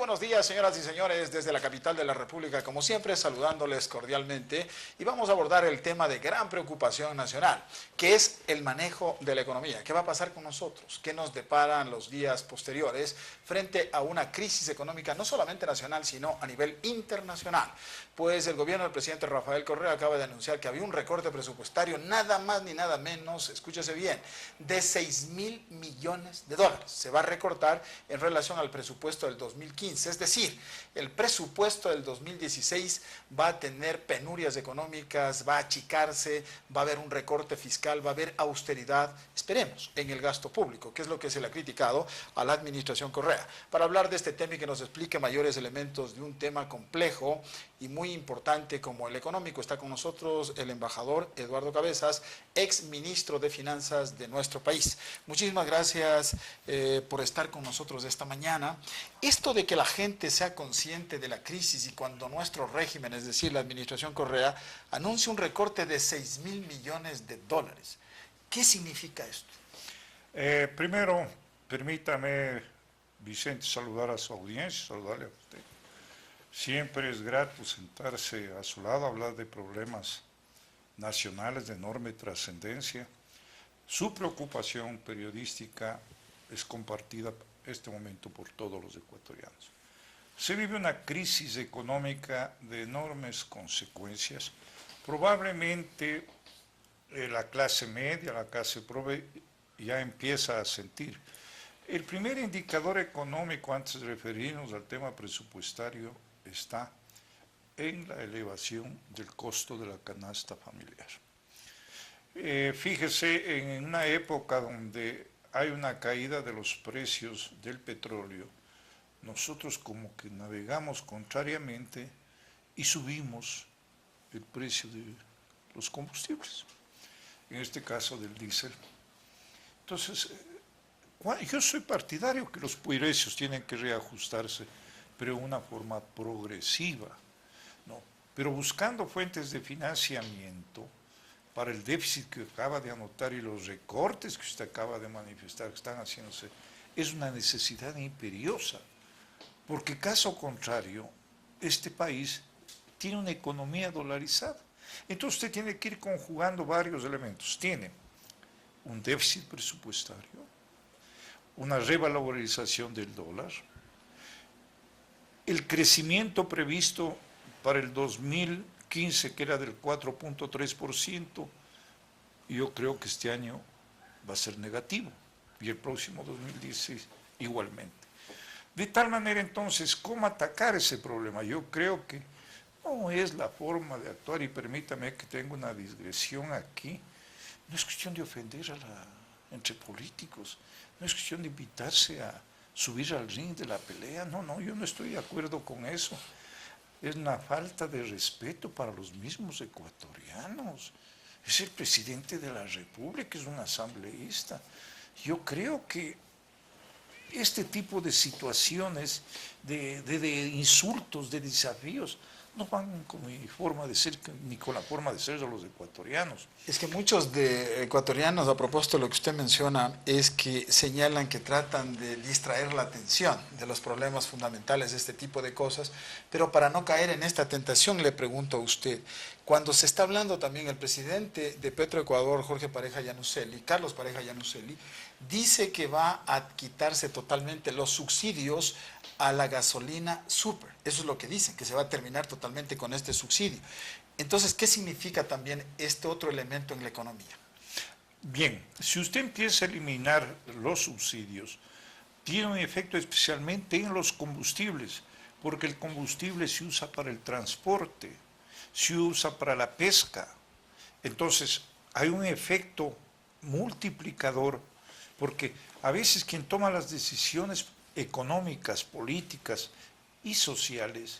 buenos días, señoras y señores, desde la capital de la República, como siempre, saludándoles cordialmente, y vamos a abordar el tema de gran preocupación nacional, que es el manejo de la economía. ¿Qué va a pasar con nosotros? ¿Qué nos deparan los días posteriores frente a una crisis económica no solamente nacional, sino a nivel internacional? Pues el gobierno del presidente Rafael Correa acaba de anunciar que había un recorte presupuestario, nada más ni nada menos, escúchese bien, de 6.000 millones de dólares. Se va a recortar en relación al presupuesto del 2015, es decir, el presupuesto del 2016 va a tener penurias económicas, va a achicarse, va a haber un recorte fiscal, va a haber austeridad, esperemos, en el gasto público, que es lo que se le ha criticado a la administración Correa. Para hablar de este tema y que nos explique mayores elementos de un tema complejo y muy importante como el económico, está con nosotros el embajador Eduardo Cabezas, ex ministro de Finanzas de nuestro país. Muchísimas gracias por estar con nosotros esta mañana. Esto de que la gente sea consciente de la crisis y cuando nuestro régimen, es decir, la administración Correa, anuncia un recorte de 6.000 millones de dólares, ¿qué significa esto? Primero, permítame, Vicente, saludar a su audiencia, saludarle a usted. Siempre es grato sentarse a su lado, hablar de problemas nacionales de enorme trascendencia. Su preocupación periodística es compartida en este momento por todos los ecuatorianos. Se vive una crisis económica de enormes consecuencias. Probablemente la clase media, la clase pobre, ya empieza a sentir. El primer indicador económico, antes de referirnos al tema presupuestario, está en la elevación del costo de la canasta familiar. Fíjese, en una época donde hay una caída de los precios del petróleo, nosotros como que navegamos contrariamente y subimos el precio de los combustibles, en este caso del diésel. Entonces, yo soy partidario que los precios tienen que reajustarse, pero de una forma progresiva, ¿no? Pero buscando fuentes de financiamiento para el déficit que acaba de anotar y los recortes que usted acaba de manifestar que están haciéndose, es una necesidad imperiosa, porque caso contrario, este país tiene una economía dolarizada. Entonces usted tiene que ir conjugando varios elementos. Tiene un déficit presupuestario, una revalorización del dólar, el crecimiento previsto para el 2015, que era del 4.3%, yo creo que este año va a ser negativo, y el próximo 2016 igualmente. De tal manera, entonces, ¿cómo atacar ese problema? Yo creo que no es la forma de actuar, y permítame que tenga una digresión aquí, no es cuestión de ofender entre políticos, no es cuestión de invitarse a subir al ring de la pelea, no, yo no estoy de acuerdo con eso. Es una falta de respeto para los mismos ecuatorianos. Es el presidente de la República, es un asambleísta. Yo creo que este tipo de situaciones, de insultos, de desafíos, no van con mi forma de ser ni con la forma de ser de los ecuatorianos. Es que muchos de ecuatorianos, a propósito de lo que usted menciona, es que señalan que tratan de distraer la atención de los problemas fundamentales de este tipo de cosas, pero para no caer en esta tentación le pregunto a usted, cuando se está hablando también el presidente de Petroecuador, Jorge Pareja Llanuselli, Carlos Pareja Llanuselli, dice que va a quitarse totalmente los subsidios a la gasolina super. Eso es lo que dicen, que se va a terminar totalmente con este subsidio. Entonces, ¿qué significa también este otro elemento en la economía? Bien, si usted empieza a eliminar los subsidios, tiene un efecto especialmente en los combustibles, porque el combustible se usa para el transporte, se usa para la pesca. Entonces, hay un efecto multiplicador, porque a veces quien toma las decisiones económicas, políticas y sociales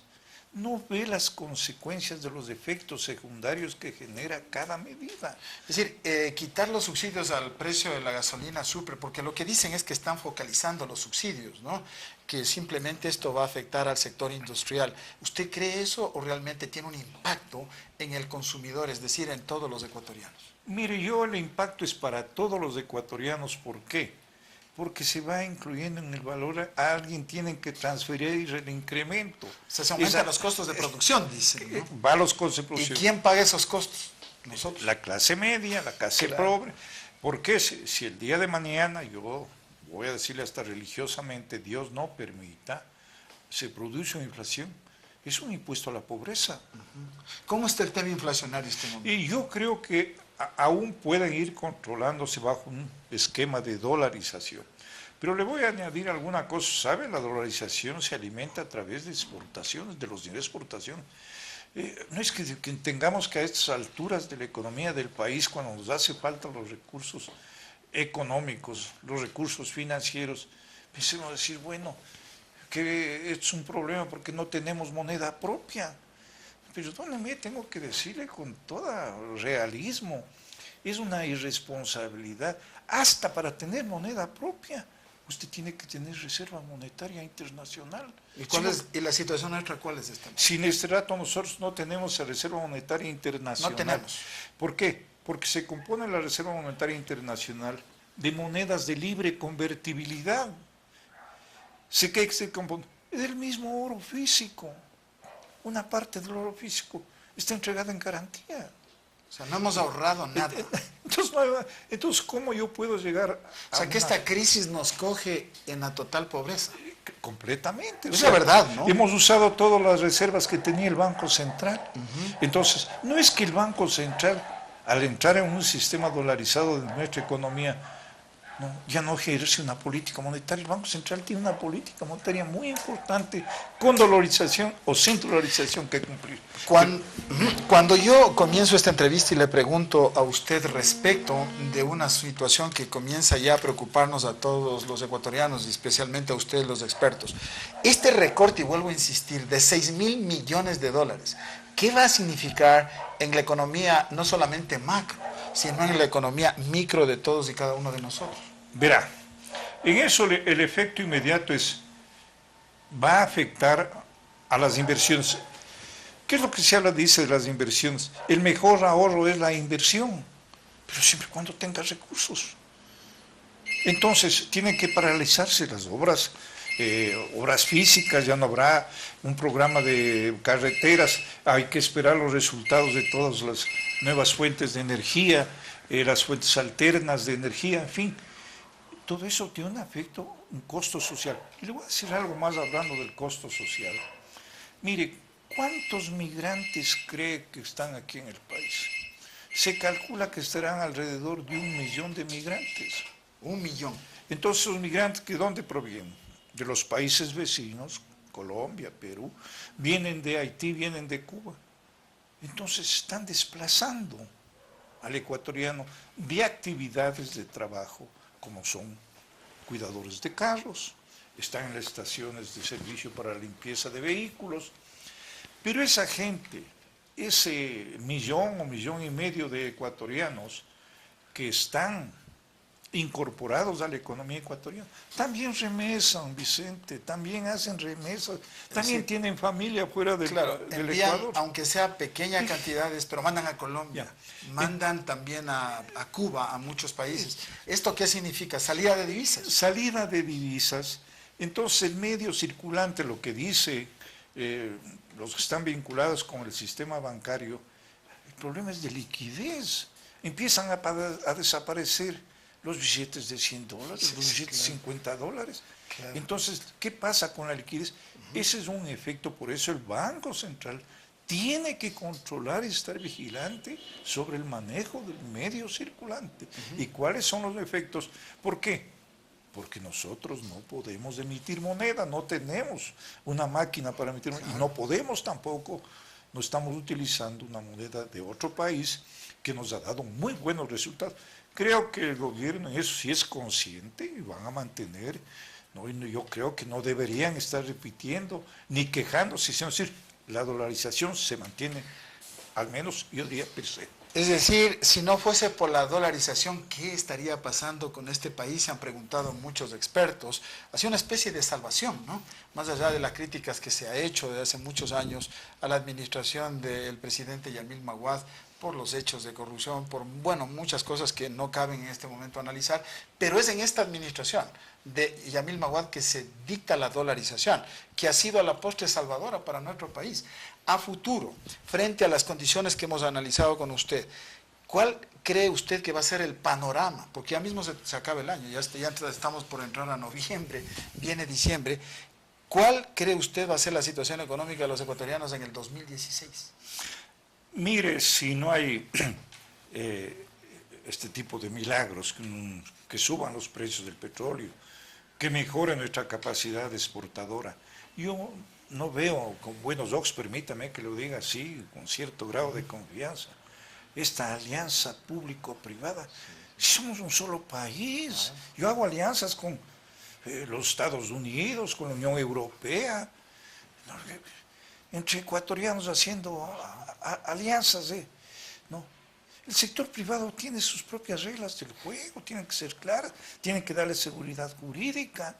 no ve las consecuencias de los efectos secundarios que genera cada medida. Es decir, quitar los subsidios al precio de la gasolina super, porque lo que dicen es que están focalizando los subsidios, ¿no? Que simplemente esto va a afectar al sector industrial. ¿Usted cree eso o realmente tiene un impacto en el consumidor, es decir, en todos los ecuatorianos? Mire, el impacto es para todos los ecuatorianos. ¿Por qué? porque se va incluyendo en el valor, a alguien tienen que transferir el incremento. O sea, se aumentan los costos de producción, dicen, ¿no? Va a los costos de ¿Y producción. quién paga esos costos? Nosotros. La clase media, la clase Claro. pobre. Porque si el día de mañana, yo voy a decirle hasta religiosamente, Dios no permita, se produce una inflación, es un impuesto a la pobreza. ¿Cómo está el tema inflacionario en este momento? Y yo creo que aún pueden ir controlándose bajo un esquema de dolarización. Pero le voy a añadir alguna cosa, ¿sabe? La dolarización se alimenta a través de exportaciones, de los dineros de exportación. No es que tengamos que a estas alturas de la economía del país, cuando nos hace falta los recursos económicos, los recursos financieros, pensemos a decir, bueno, que es un problema porque no tenemos moneda propia. Pero me tengo que decirle con todo realismo, es una irresponsabilidad. Hasta para tener moneda propia, usted tiene que tener reserva monetaria internacional. ¿Y la situación nuestra cuál es esta? Sin este rato nosotros no tenemos la reserva monetaria internacional. No tenemos. ¿Por qué? Porque se compone la reserva monetaria internacional de monedas de libre convertibilidad. ¿Qué se compone? Del mismo oro físico. Una parte del oro físico está entregada en garantía. O sea, no hemos ahorrado nada. Entonces, ¿cómo yo puedo llegar a O sea, que esta crisis nos coge en la total pobreza. completamente? Es la verdad, ¿no? Hemos usado todas las reservas que tenía el Banco Central. Entonces, no es que el Banco Central, al entrar en un sistema dolarizado de nuestra economía, ya no ejerce una política monetaria. El Banco Central tiene una política monetaria muy importante con dolarización o sin dolarización que cumplir. Cuando yo comienzo esta entrevista y le pregunto a usted respecto de una situación que comienza ya a preocuparnos a todos los ecuatorianos y especialmente a ustedes los expertos, este recorte, y vuelvo a insistir, de 6.000 millones de dólares, ¿qué va a significar en la economía no solamente macro, sino en la economía micro de todos y cada uno de nosotros? Verá, en eso el efecto inmediato va a afectar a las inversiones. ¿Qué es lo que se habla, dice, de las inversiones? El mejor ahorro es la inversión, pero siempre y cuando tenga recursos. Entonces, tienen que paralizarse las obras, obras físicas, ya no habrá un programa de carreteras, hay que esperar los resultados de todas las nuevas fuentes de energía, las fuentes alternas de energía, en fin. Todo eso tiene un efecto, un costo social. Y le voy a decir algo más hablando del costo social. Mire, ¿cuántos migrantes cree que están aquí en el país? Se calcula que estarán alrededor de 1 millón de migrantes. 1 millón. Entonces, ¿los migrantes de dónde provienen? De los países vecinos, Colombia, Perú, vienen de Haití, vienen de Cuba. Entonces, están desplazando al ecuatoriano de actividades de trabajo, como son cuidadores de carros, están en las estaciones de servicio para la limpieza de vehículos, pero esa gente, ese 1 o 1,5 millones de ecuatorianos que están incorporados a la economía ecuatoriana, también remesan, Vicente, también hacen remesas, también tienen familia fuera del envían, Ecuador. Aunque sea pequeñas cantidades, pero mandan a Colombia, mandan también a Cuba, a muchos países. ¿Esto qué significa? Salida de divisas. Salida de divisas. Entonces el medio circulante, lo que dice los que están vinculados con el sistema bancario, el problema es de liquidez. Empiezan a desaparecer los billetes de $100, los billetes de $50. Claro. Entonces, ¿qué pasa con la liquidez? Ese es un efecto, por eso el Banco Central tiene que controlar y estar vigilante sobre el manejo del medio circulante. ¿Y cuáles son los efectos? ¿Por qué? Porque nosotros no podemos emitir moneda, no tenemos una máquina para emitir moneda, y no podemos tampoco, no estamos utilizando una moneda de otro país que nos ha dado muy buenos resultados. Creo que el gobierno en eso sí es consciente y van a mantener, ¿no? Yo creo que no deberían estar repitiendo ni quejándose, sino decir, la dolarización se mantiene, al menos yo diría per se. Es decir, si no fuese por la dolarización, ¿qué estaría pasando con este país? Se han preguntado muchos expertos. Ha sido una especie de salvación, ¿no? Más allá de las críticas que se ha hecho desde hace muchos años a la administración del presidente Yamil Maguad por los hechos de corrupción, por, bueno, muchas cosas que no caben en este momento analizar, pero es en esta administración de Yamil Maguad que se dicta la dolarización, que ha sido a la postre salvadora para nuestro país. A futuro, frente a las condiciones que hemos analizado con usted, ¿cuál cree usted que va a ser el panorama? Porque ya mismo se acaba el año, ya estamos por entrar a noviembre, viene diciembre. ¿Cuál cree usted va a ser la situación económica de los ecuatorianos en el 2016? Mire, si no hay este tipo de milagros, que suban los precios del petróleo, que mejoren nuestra capacidad exportadora, yo no veo con buenos ojos, permítame que lo diga así, con cierto grado de confianza, esta alianza público-privada. Somos un solo país. Yo hago alianzas con los Estados Unidos, con la Unión Europea, entre ecuatorianos haciendo alianzas. No. El sector privado tiene sus propias reglas del juego, tienen que ser claras, tienen que darle seguridad jurídica.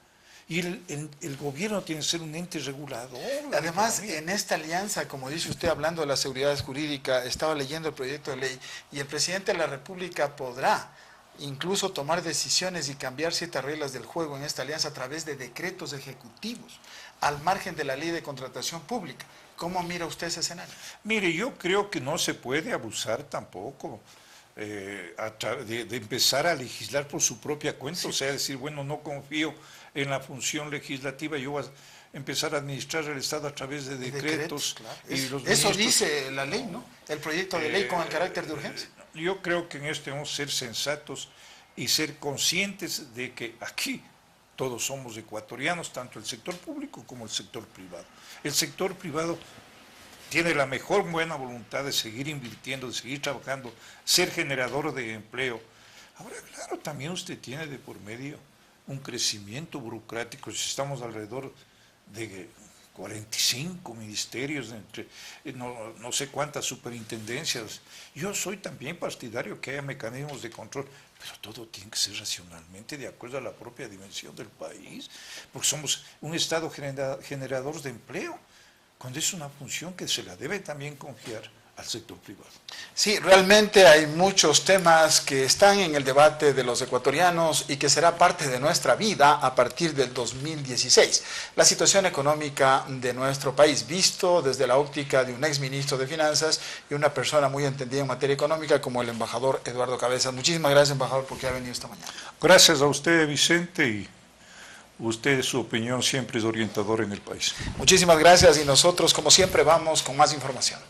Y el gobierno tiene que ser un ente regulador. Además, en esta alianza, como dice usted, hablando de la seguridad jurídica, estaba leyendo el proyecto de ley y el presidente de la República podrá incluso tomar decisiones y cambiar ciertas reglas del juego en esta alianza a través de decretos ejecutivos, al margen de la ley de contratación pública. ¿Cómo mira usted ese escenario? Mire, yo creo que no se puede abusar tampoco de empezar a legislar por su propia cuenta, sí. O sea, decir, bueno, no confío en la función legislativa, yo voy a empezar a administrar el Estado a través de decretos. Claro. Y eso dice la ley, ¿no? El proyecto de ley con el carácter de urgencia. Yo creo que en esto debemos ser sensatos y ser conscientes de que aquí todos somos ecuatorianos, tanto el sector público como el sector privado. El sector privado tiene la mejor buena voluntad de seguir invirtiendo, de seguir trabajando, ser generador de empleo. Ahora, claro, también usted tiene de por medio un crecimiento burocrático. Si estamos alrededor de 45 ministerios, entre no sé cuántas superintendencias. Yo soy también partidario que haya mecanismos de control, pero todo tiene que ser racionalmente de acuerdo a la propia dimensión del país, porque somos un Estado generador de empleo, cuando es una función que se la debe también confiar al sector privado. Sí, realmente hay muchos temas que están en el debate de los ecuatorianos y que será parte de nuestra vida a partir del 2016. La situación económica de nuestro país, visto desde la óptica de un exministro de Finanzas y una persona muy entendida en materia económica como el embajador Eduardo Cabezas. Muchísimas gracias, embajador, por que ha venido esta mañana. Gracias a usted, Vicente, y usted, su opinión siempre es orientadora en el país. Muchísimas gracias y nosotros, como siempre, vamos con más información.